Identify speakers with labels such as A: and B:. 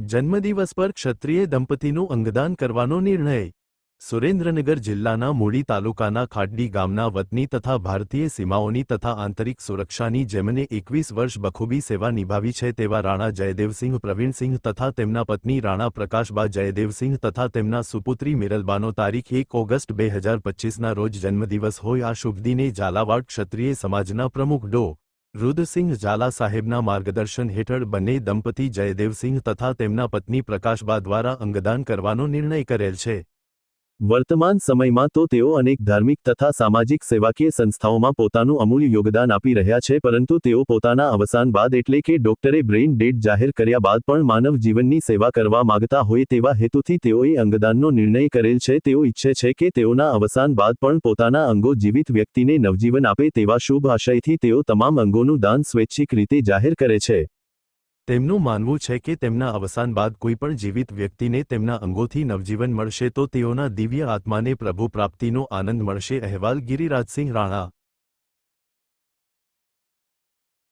A: જન્મદિવસ પર ક્ષત્રિય દંપતીનું અંગદાન કરવાનો નિર્ણય। સુરેન્દ્રનગર જિલ્લાના મૂળી તાલુકાના ખાડડી ગામના વતની તથા ભારતીય સીમાઓની તથા આંતરિક સુરક્ષાની જેમને 21 વર્ષ બખૂબી સેવા નિભાવી છે તેવા રાણા જયદેવસિંહ પ્રવીણસિંહ તથા તેમના પત્ની રાણા પ્રકાશબા જયદેવસિંહ તથા તેમના સુપુત્રી મિરલબાનો તારીખ 1 ઓગસ્ટ 2025ના રોજ જન્મદિવસ હોય આ શુભ દિને ઝાલાવાડ ક્ષત્રિય સમાજના પ્રમુખ ડો રુદ્રસિંહ ઝાલા સાહેબના માર્ગદર્શન હેઠળ બંને દંપતી જયદેવસિંહ તથા તેમના પત્ની પ્રકાશબા દ્વારા અંગદાન કરવાનો નિર્ણય કરેલ છે। વર્તમાન સમયમાં તો તેઓ અનેક ધાર્મિક તથા સામાજિક સેવાકીય સંસ્થાઓમાં પોતાનું અમૂલ્ય યોગદાન આપી રહ્યા છે, પરંતુ તેઓ પોતાના અવસાન બાદ એટલે કે ડોક્ટરે બ્રેઇન ડેડ જાહેર કર્યા બાદ પણ માનવ જીવનની સેવા કરવા માંગતા હોય તેવા હેતુથી તેઓએ અંગદાનનો નિર્ણય કરેલ છે। તેઓ ઈચ્છે છે કે તેઓના અવસાન બાદ પણ પોતાના અંગો જીવિત વ્યક્તિને નવજીવન આપે તેવા શુભ આશયથી તેઓ તમામ અંગોનું દાન સ્વૈચ્છિક રીતે જાહેર કરે છે। તેમનું માનવું છે કે તેમના અવસાન બાદ કોઈપણ જીવિત વ્યક્તિને તેમના અંગોથી નવજીવન મળશે તો તેઓના દિવ્ય આત્માને પ્રભુ પ્રાપ્તિનો આનંદ મળશે। અહેવાલ ગિરિરાજસિંહ રાણા।